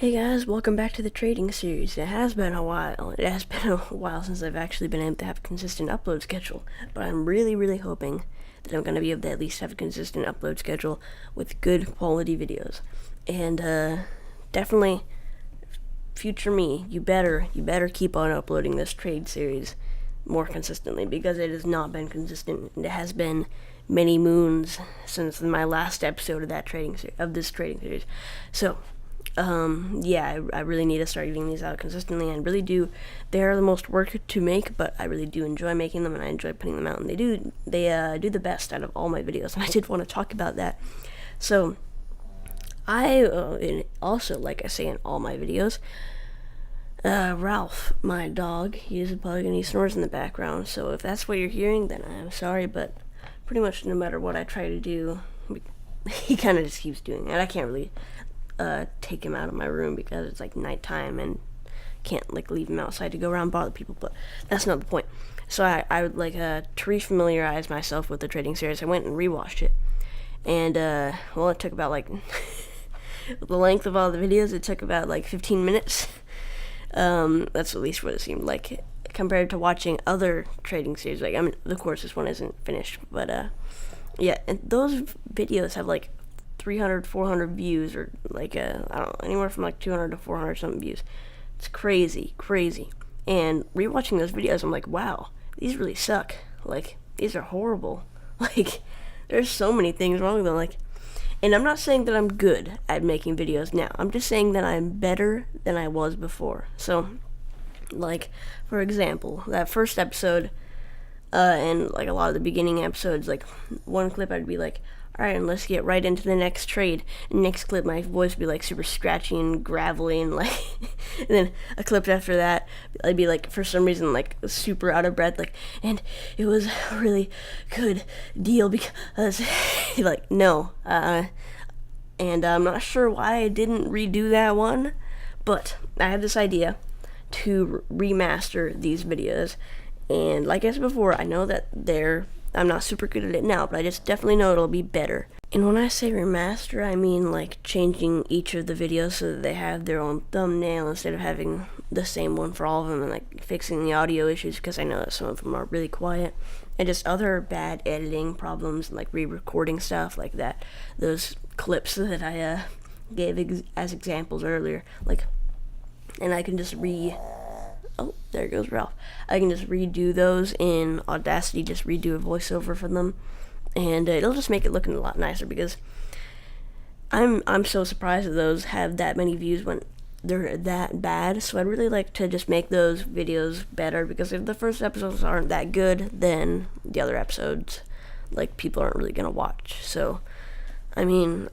Hey guys, welcome back to the trading series. It has been a while. It has been a while since I've actually been able to have a consistent upload schedule, but I'm really hoping that I'm going to be able to at least have a consistent upload schedule with good quality videos. And definitely, future me, you better keep on uploading this trade series more consistently, because it has not been consistent. It has been many moons since my last episode of this trading series. So yeah, I really need to start getting these out consistently, and really do. They are the most work to make, but I really do enjoy making them, and I enjoy putting them out, and they do the best out of all my videos, and I did want to talk about that. So and also, like I say in all my videos, Ralph, my dog, he is a pug and he snores in the background, so if that's what you're hearing, then I'm sorry, but pretty much no matter what I try to do, he kind of just keeps doing it. I can't really take him out of my room because it's like nighttime and can't like leave him outside to go around and bother people, but that's not the point. So I would like to refamiliarize myself with the trading series. I went and rewatched it, and well, it took about like the length of all the videos, it took about like 15 minutes. That's at least what it seemed like compared to watching other trading series. Like, I mean, of course this one isn't finished, but yeah, and those videos have like 300, 400 views, or like I don't know, anywhere from like 200 to 400 something views. It's crazy. And rewatching those videos, I'm like, wow, these really suck. Like, these are horrible. Like, there's so many things wrong with them. Like, and I'm not saying that I'm good at making videos now. I'm just saying that I'm better than I was before. So, like, for example, that first episode, and like a lot of the beginning episodes, like one clip I'd be like, alright, and let's get right into the next trade. And next clip, my voice would be like super scratchy and gravelly, and like, and then a clip after that, I'd be like, for some reason, like super out of breath, like, and it was a really good deal because, like, no, and I'm not sure why I didn't redo that one, but I had this idea to remaster these videos, and like I said before, I know that I'm not super good at it now, but I just definitely know it'll be better. And when I say remaster, I mean like changing each of the videos so that they have their own thumbnail instead of having the same one for all of them, and like fixing the audio issues, because I know that some of them are really quiet, and just other bad editing problems, and like re-recording stuff like that. Those clips that I gave as examples earlier, like, and I can just oh, there goes Ralph. I can just redo those in Audacity, just redo a voiceover for them, and it'll just make it look a lot nicer, because I'm so surprised that those have that many views when they're that bad. So I'd really like to just make those videos better, because if the first episodes aren't that good, then the other episodes, like, people aren't really gonna watch. So, I mean,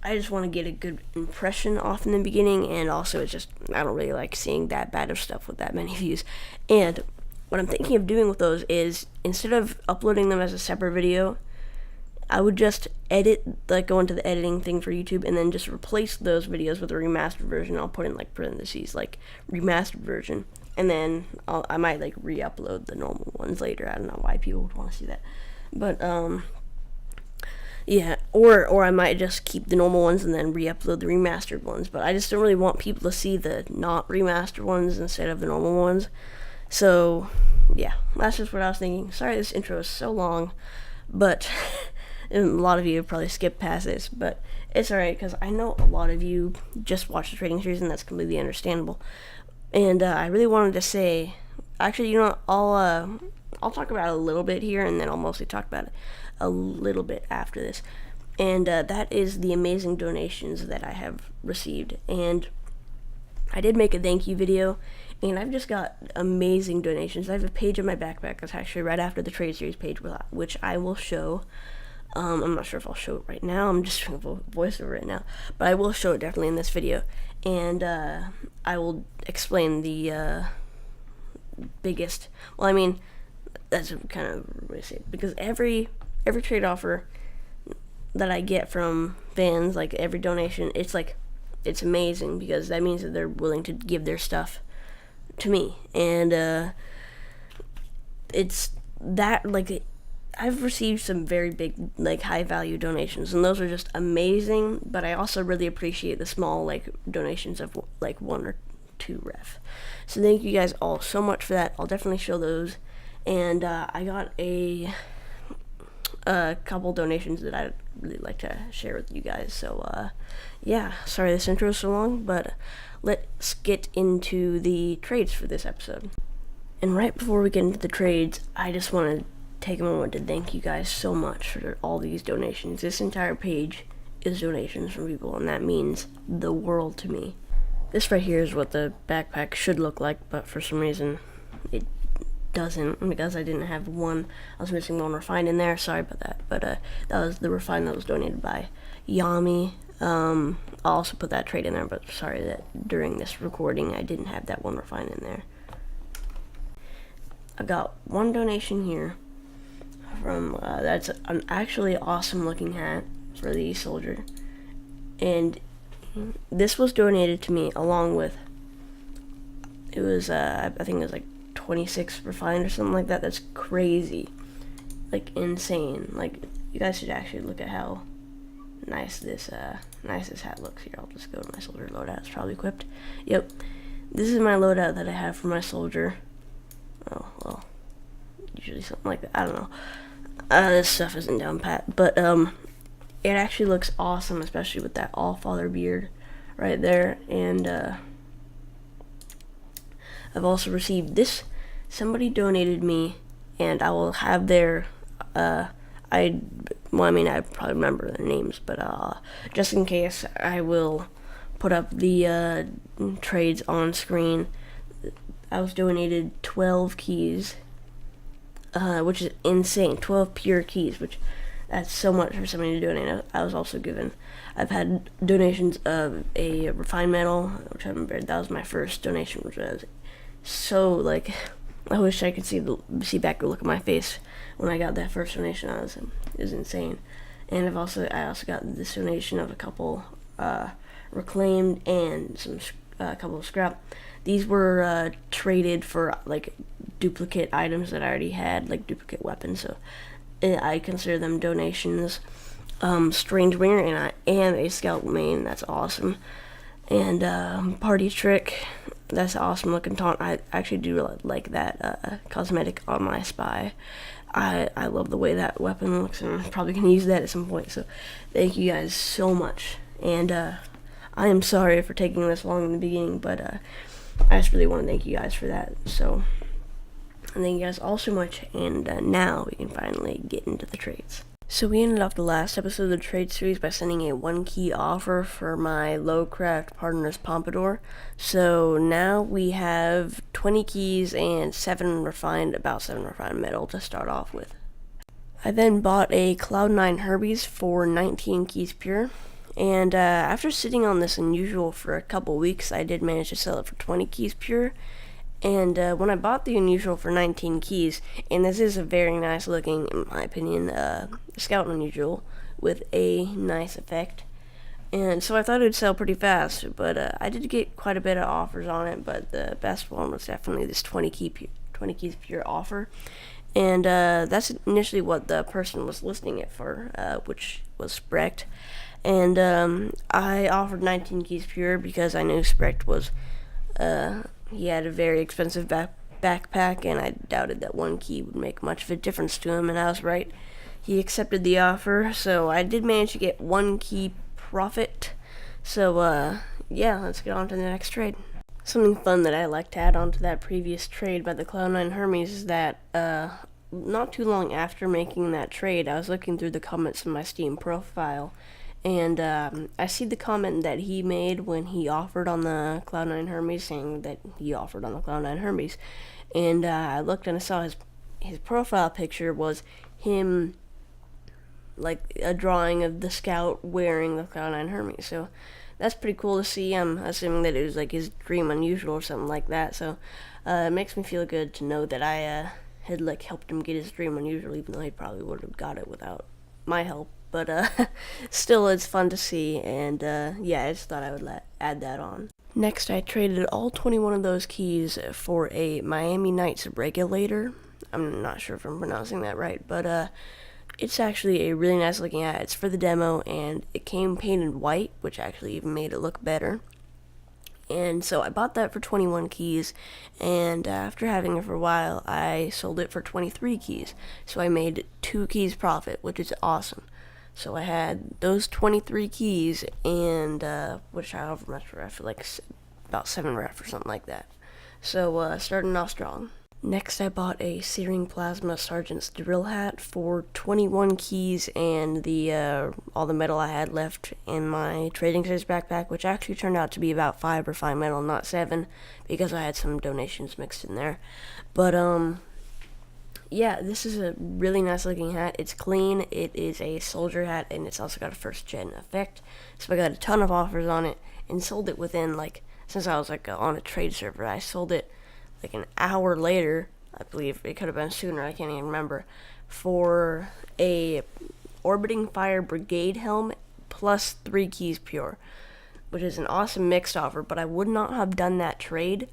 I just want to get a good impression off in the beginning, and also it's just, I don't really like seeing that bad of stuff with that many views. And what I'm thinking of doing with those is, instead of uploading them as a separate video, I would just go into the editing thing for YouTube, and then just replace those videos with a remastered version. I'll put in like parentheses, like remastered version, and then I might like re-upload the normal ones later. I don't know why people would want to see that, but yeah, or I might just keep the normal ones and then re-upload the remastered ones, but I just don't really want people to see the not remastered ones instead of the normal ones. So, yeah, that's just what I was thinking. Sorry this intro is so long, but and a lot of you have probably skipped past this, but it's alright, because I know a lot of you just watch the trading series, and that's completely understandable. And I really wanted to say, actually, you know, I'll talk about it a little bit here, and then I'll mostly talk about it a little bit after this. And that is the amazing donations that I have received. And I did make a thank you video, and I've just got amazing donations. I have a page in my backpack that's actually right after the trade series page, which I will show. I'm not sure if I'll show it right now. I'm just doing a voiceover right now, but I will show it definitely in this video. And I will explain the biggest, well, I mean, that's kind of what I say, because every trade offer that I get from fans, like every donation, it's like, it's amazing, because that means that they're willing to give their stuff to me. And it's that, like, I've received some very big, like, high value donations, and those are just amazing. But I also really appreciate the small, like, donations of like 1 or 2 ref. So thank you guys all so much for that. I'll definitely show those. And I got a couple donations that I'd really like to share with you guys. So yeah, sorry this intro is so long, but let's get into the trades for this episode. And right before we get into the trades, I just want to take a moment to thank you guys so much for all these donations. This entire page is donations from people, and that means the world to me. This right here is what the backpack should look like, but for some reason it doesn't, because I didn't have one. I was missing one refine in there. Sorry about that. But that was the refine that was donated by Yami. I'll also put that trade in there, but sorry that during this recording I didn't have that one refine in there. I got one donation here from that's an actually awesome looking hat for the soldier, and this was donated to me along with, it was I think it was like 26 refined or something like that. That's crazy, like insane. Like, you guys should actually look at how nice this hat looks. Here, I'll just go to my soldier loadout. It's probably equipped. Yep, this is my loadout that I have for my soldier. Oh well, usually something like that. I don't know. This stuff isn't down pat, but it actually looks awesome, especially with that All-Father beard right there. And I've also received this. Somebody donated me, and I will have their I probably remember their names, but just in case, I will put up the trades on screen. I was donated 12 keys, which is insane. 12 pure keys, which that's so much for somebody to donate. I was also given, I've had donations of a refined metal, which I remember that was my first donation, which was so, like, I wish I could see back the look of my face when I got that first donation. It was insane. And I also got this donation of a couple reclaimed and a couple of scrap. These were traded for like duplicate items that I already had, like duplicate weapons. So I consider them donations. Strange Winger, and I am a scout main. That's awesome. And Party Trick. That's an awesome looking taunt. I actually do like that cosmetic on my spy. I love the way that weapon looks, and I'm probably going to use that at some point. So thank you guys so much. And I am sorry for taking this long in the beginning, but I just really want to thank you guys for that. So thank you guys all so much, and now we can finally get into the trades. So we ended off the last episode of the trade series by sending a 1-key offer for my Lowcraft Partners Pompadour. So now we have 20 keys and 7 refined metal to start off with. I then bought a Cloud9 Herbies for 19 keys pure. And after sitting on this unusual for a couple weeks, I did manage to sell it for 20 keys pure. And when I bought the unusual for 19 keys, and this is a very nice looking, in my opinion, Scout unusual with a nice effect, and so I thought it would sell pretty fast, but I did get quite a bit of offers on it, but the best one was definitely this 20 keys pure offer, and that's initially what the person was listing it for, which was Sprecht, and I offered 19 keys pure because I knew Sprecht was he had a very expensive backpack, and I doubted that 1 key would make much of a difference to him, and I was right. He accepted the offer, so I did manage to get 1 key profit. So, yeah, let's get on to the next trade. Something fun that I like to add on to that previous trade by the Cloud9 Hermes is that, not too long after making that trade, I was looking through the comments in my Steam profile, and I see the comment that he made when he offered on the Cloud9 Hermes, saying that he offered on the Cloud9 Hermes. And I looked and I saw his profile picture was him, like a drawing of the scout wearing the Cloud9 Hermes. So that's pretty cool to see. I'm assuming that it was like his dream unusual or something like that. So it makes me feel good to know that I had like helped him get his dream unusual, even though he probably would have got it without my help. But still, it's fun to see, and yeah, I just thought I would add that on. Next, I traded all 21 of those keys for a Miami Nights regulator. I'm not sure if I'm pronouncing that right, but it's actually a really nice looking hat. It's for the demo, and it came painted white, which actually even made it look better. And so I bought that for 21 keys, and after having it for a while, I sold it for 23 keys. So I made 2 keys profit, which is awesome. So I had those 23 keys, and which however much ref, like about 7 ref or something like that. So starting off strong. Next, I bought a Searing Plasma Sergeant's Drill Hat for 21 keys and the all the metal I had left in my Trading Series backpack, which actually turned out to be about 5 refined metal, not 7, because I had some donations mixed in there. But, yeah, this is a really nice looking hat. It's clean, it is a soldier hat, and it's also got a first gen effect. So I got a ton of offers on it, and sold it within, like, since I was, like, on a trade server, I sold it like an hour later, I believe, it could have been sooner, I can't even remember, for a Orbiting Fire Brigade helm plus 3 keys pure, which is an awesome mixed offer, but I would not have done that trade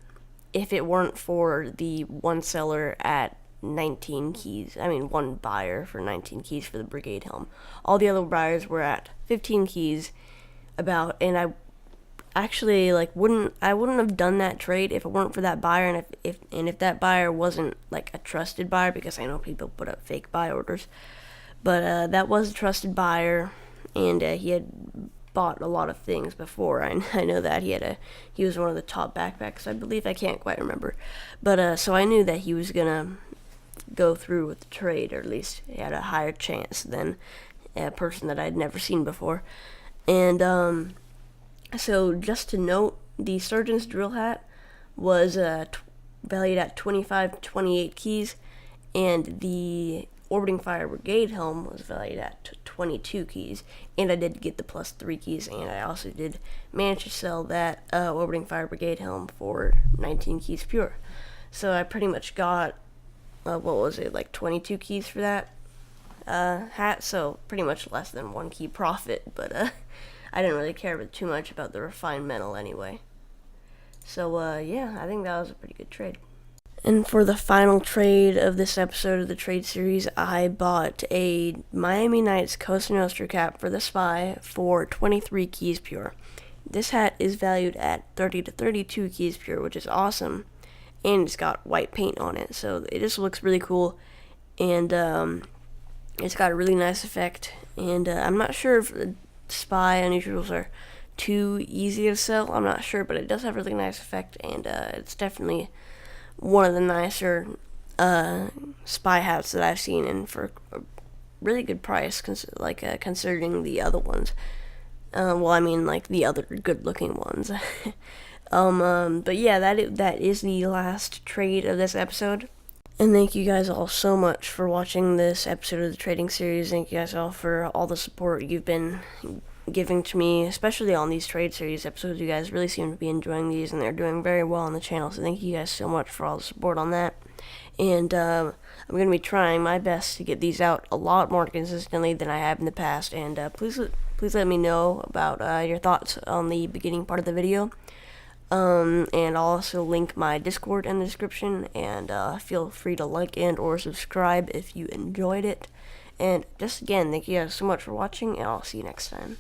if it weren't for the one seller at 19 keys. I mean, one buyer for 19 keys for the Brigade helm. All the other buyers were at 15 keys and I actually wouldn't have done that trade if it weren't for that buyer, and if that buyer wasn't like a trusted buyer, because I know people put up fake buy orders, but that was a trusted buyer, and he had bought a lot of things before. I know that he was one of the top backpacks, I believe. I can't quite remember, but so I knew that he was gonna go through with the trade, or at least he had a higher chance than a person that I'd never seen before. And so just to note, the Sergeant's Drill Hat was valued at 28 keys, and the Orbiting Fire Brigade helm was valued at 22 keys, and I did get the plus 3 keys, and I also did manage to sell that Orbiting Fire Brigade helm for 19 keys pure. So I pretty much got, what was it, like 22 keys for that hat, so pretty much less than 1 key profit, but I didn't really care too much about the refined metal anyway. So, yeah, I think that was a pretty good trade. And for the final trade of this episode of the trade series, I bought a Miami Nights Cosa Nostra cap for the Spy for 23 keys pure. This hat is valued at 30 to 32 keys pure, which is awesome, and it's got white paint on it, so it just looks really cool, and it's got a really nice effect, and I'm not sure if Spy unusuals are too easy to sell, I'm not sure, but it does have a really nice effect, and it's definitely one of the nicer Spy hats that I've seen, and for a really good price, considering the other ones. Well, I mean, like, the other good-looking ones. But yeah, that is the last trade of this episode. And thank you guys all so much for watching this episode of the trading series. Thank you guys all for all the support you've been giving to me, especially on these trade series episodes. You guys really seem to be enjoying these, and they're doing very well on the channel, so thank you guys so much for all the support on that. And I'm going to be trying my best to get these out a lot more consistently than I have in the past, and please let me know about your thoughts on the beginning part of the video. And I'll also link my Discord in the description, and feel free to like and or subscribe if you enjoyed it. And just again, thank you guys so much for watching, and I'll see you next time.